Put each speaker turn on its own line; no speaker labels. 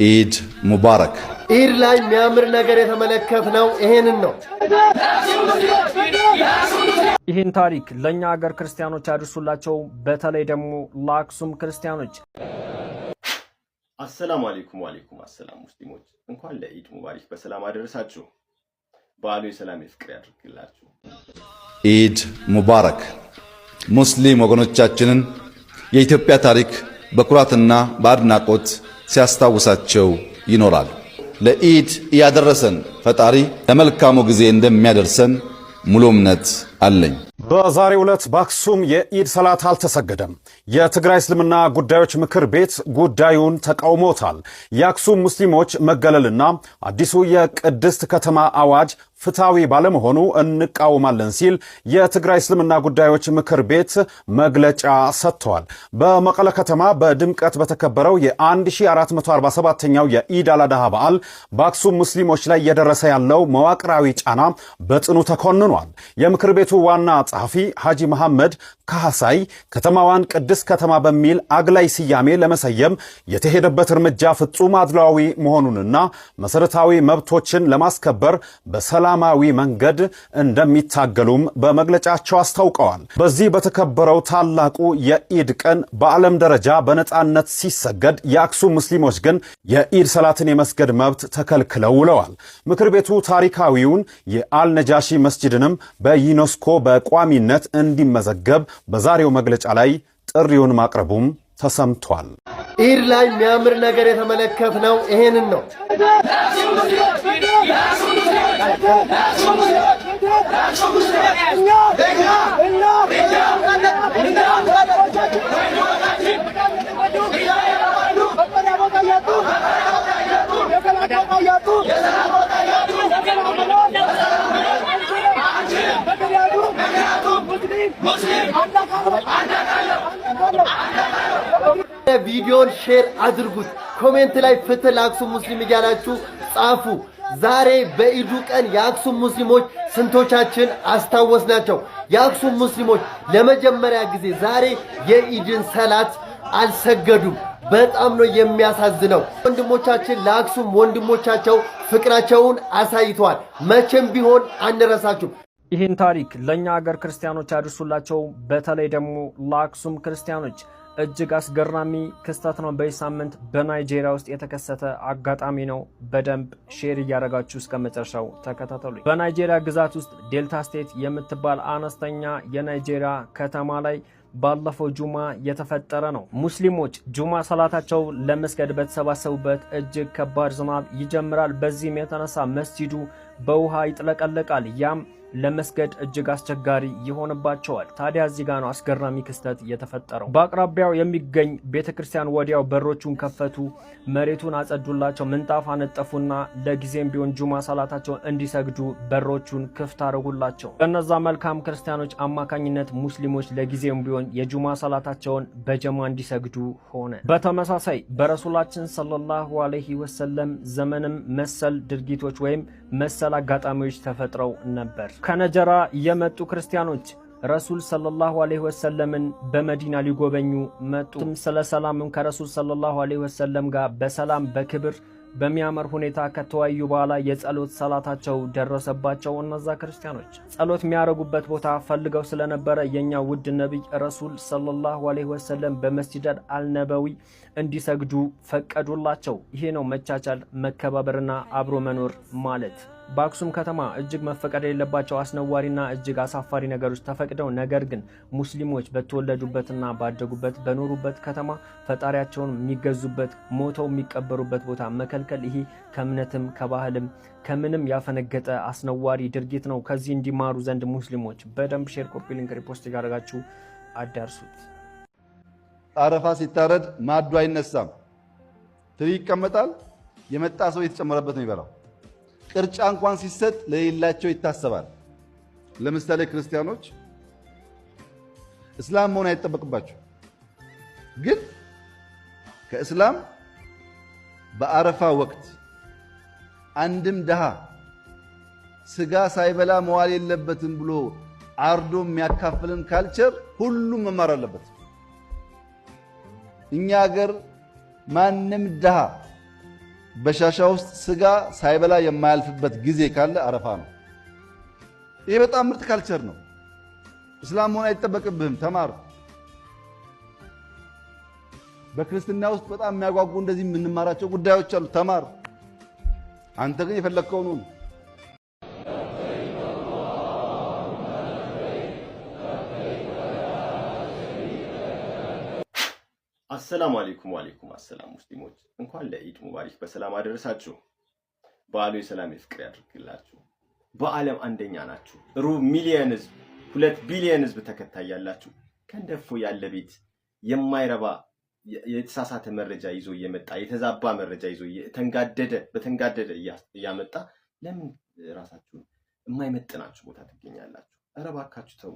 ኢድ ሙባረክ።
ኢድ ላይ የሚያምር ነገር የተመለከትነው ይሄንን ነው።
ይህን ታሪክ ለኛ ሀገር ክርስቲያኖች አድርሱላቸው፣ በተለይ ደግሞ ለአክሱም ክርስቲያኖች።
አሰላሙ አለይኩም ወአለይኩም አሰላም ሙስሊሞች፣ እንኳን ለኢድ ሙባረክ በሰላም አደረሳችሁ። በዓሉ የሰላም የፍቅር ያድርግላችሁ።
ኢድ ሙባረክ። ሙስሊም ወገኖቻችንን የኢትዮጵያ ታሪክ በኩራትና በአድናቆት ሲያስታውሳቸው ይኖራል። ለኢድ ያደረሰን ፈጣሪ ለመልካሙ ጊዜ እንደሚያደርሰን ሙሉ እምነት አለኝ።
በዛሬው ዕለት በአክሱም የኢድ ሰላት አልተሰገደም። የትግራይ እስልምና ጉዳዮች ምክር ቤት ጉዳዩን ተቃውሞታል። የአክሱም ሙስሊሞች መገለልና አዲሱ የቅድስት ከተማ አዋጅ ፍትሃዊ ባለመሆኑ እንቃወማለን ሲል የትግራይ እስልምና ጉዳዮች ምክር ቤት መግለጫ ሰጥቷል። በመቀለ ከተማ በድምቀት በተከበረው የ1447ኛው የኢድ አል-አድሃ በዓል በአክሱም ሙስሊሞች ላይ እየደረሰ ያለው መዋቅራዊ ጫና በጽኑ ተኮንኗል። የምክር ቤቱ ዋና ጸሐፊ ሐጂ መሐመድ ካህሳይ ከተማዋን ቅድስት ከተማ በሚል አግላይ ስያሜ ለመሰየም የተሄደበት እርምጃ ፍጹም አድሏዊ መሆኑንና መሰረታዊ መብቶችን ለማስከበር በሰላማዊ መንገድ እንደሚታገሉም በመግለጫቸው አስታውቀዋል። በዚህ በተከበረው ታላቁ የኢድ ቀን በዓለም ደረጃ በነጻነት ሲሰገድ የአክሱም ሙስሊሞች ግን የኢድ ሰላትን የመስገድ መብት ተከልክለው ውለዋል። ምክር ቤቱ ታሪካዊውን የአልነጃሺ መስጂድንም በዩኔስኮ በቋሚነት እንዲመዘገብ በዛሬው መግለጫ ላይ ጥሪውን ማቅረቡም ተሰምቷል።
ኢድ ላይ የሚያምር ነገር የተመለከትነው ይሄንን ነው። ቪዲዮን ሼር አድርጉት። ኮሜንት ላይ ፍትህ ለአክሱም ሙስሊም እያላችሁ ጻፉ። ዛሬ በኢዱ ቀን የአክሱም ሙስሊሞች ስንቶቻችን አስታወስናቸው? የአክሱም ሙስሊሞች ለመጀመሪያ ጊዜ ዛሬ የኢድን ሰላት አልሰገዱም። በጣም ነው የሚያሳዝነው። ወንድሞቻችን ለአክሱም ወንድሞቻቸው ፍቅራቸውን አሳይተዋል። መቼም ቢሆን አንረሳችሁም።
ይህን ታሪክ ለኛ ሀገር ክርስቲያኖች አድርሱላቸው፣ በተለይ ደግሞ ለአክሱም ክርስቲያኖች። እጅግ አስገራሚ ክስተት ነው። በዚህ ሳምንት በናይጄሪያ ውስጥ የተከሰተ አጋጣሚ ነው። በደንብ ሼር እያደረጋችሁ እስከ መጨረሻው ተከታተሉ። በናይጄሪያ ግዛት ውስጥ ዴልታ ስቴት የምትባል አነስተኛ የናይጄሪያ ከተማ ላይ ባለፈው ጁማ የተፈጠረ ነው። ሙስሊሞች ጁማ ሰላታቸው ለመስገድ በተሰባሰቡበት እጅግ ከባድ ዝናብ ይጀምራል። በዚህም የተነሳ መስጂዱ በውሃ ይጥለቀለቃል። ያም ለመስገድ እጅግ አስቸጋሪ ይሆንባቸዋል። ታዲያ እዚህ ጋር ነው አስገራሚ ክስተት የተፈጠረው። በአቅራቢያው የሚገኝ ቤተክርስቲያን ወዲያው በሮቹን ከፈቱ፣ መሬቱን አጸዱላቸው፣ ምንጣፍ አነጠፉና ለጊዜም ቢሆን ጁማ ሰላታቸውን እንዲሰግዱ በሮቹን ክፍት አደረጉላቸው። በእነዛ መልካም ክርስቲያኖች አማካኝነት ሙስሊሞች ለጊዜም ቢሆን የጁማ ሰላታቸውን በጀማ እንዲሰግዱ ሆነ። በተመሳሳይ በረሱላችን ሰለላሁ ዐለይሂ ወሰለም ዘመንም መሰል ድርጊቶች ወይም መሰል አጋጣሚዎች ተፈጥረው ነበር። ከነጀራ የመጡ ክርስቲያኖች ረሱል ሰለላሁ ዐለይሂ ወሰለምን በመዲና ሊጎበኙ መጡ። ስለ ሰላምም ከረሱል ሰለላሁ ዐለይሂ ወሰለም ጋር በሰላም በክብር በሚያምር ሁኔታ ከተወያዩ በኋላ የጸሎት ሰላታቸው ደረሰባቸው። እነዛ ክርስቲያኖች ጸሎት የሚያረጉበት ቦታ ፈልገው ስለነበረ የኛ ውድ ነብይ ረሱል ሰለላሁ ዐለይሂ ወሰለም በመስጂድ አልነበዊ እንዲሰግዱ ፈቀዱላቸው። ይሄ ነው መቻቻል፣ መከባበርና አብሮ መኖር ማለት። በአክሱም ከተማ እጅግ መፈቀድ የሌለባቸው አስነዋሪና እጅግ አሳፋሪ ነገሮች ተፈቅደው፣ ነገር ግን ሙስሊሞች በተወለዱበትና ባደጉበት በኖሩበት ከተማ ፈጣሪያቸውን የሚገዙበት ሞተው የሚቀበሩበት ቦታ መከልከል፣ ይሄ ከእምነትም ከባህልም ከምንም ያፈነገጠ አስነዋሪ ድርጊት ነው። ከዚህ እንዲማሩ ዘንድ ሙስሊሞች በደንብ ሼር፣ ኮፒ ሊንክ፣ ሪፖስት ያደርጋችሁ አዳርሱት።
አረፋ ሲታረድ ማዱ አይነሳም፣ ትሪ ይቀመጣል። የመጣ ሰው የተጨመረበት ነው ይበላው። ቅርጫ እንኳን ሲሰጥ ለሌላቸው ይታሰባል። ለምሳሌ ክርስቲያኖች እስላም መሆን አይጠበቅባቸው፣ ግን ከእስላም በአረፋ ወቅት አንድም ደሃ ስጋ ሳይበላ መዋል የለበትም ብሎ አርዶ የሚያካፍልን ካልቸር ሁሉም መማር አለበት። እኛ ሀገር ማንም ደሃ በሻሻ ውስጥ ስጋ ሳይበላ የማያልፍበት ጊዜ ካለ አረፋ ነው። ይሄ በጣም ምርጥ ካልቸር ነው። እስላም መሆን አይጠበቅብህም፣ ተማር። በክርስትና ውስጥ በጣም የሚያጓጉ እንደዚህ የምንማራቸው ጉዳዮች አሉ፣ ተማር። አንተ ግን የፈለግከውን ሁን።
አሰላሙ አለይኩም ወአለይኩም አሰላም ሙስሊሞች፣ እንኳን ለኢድ ሙባሪክ በሰላም አደረሳችሁ። በዓሉ የሰላም የፍቅር ያድርግላችሁ። በዓለም አንደኛ ናችሁ። ሩብ ሚሊዮን ህዝብ፣ 2 ቢሊዮን ህዝብ ተከታይ ያላችሁ ከእንደፎ ያለ ቤት የማይረባ የተሳሳተ መረጃ ይዞ እየመጣ የተዛባ መረጃ ይዞ በተንጋደደ እያመጣ ለምን ራሳችሁን የማይመጥናችሁ ቦታ ትገኛላችሁ? ኧረ እባካችሁ ተው።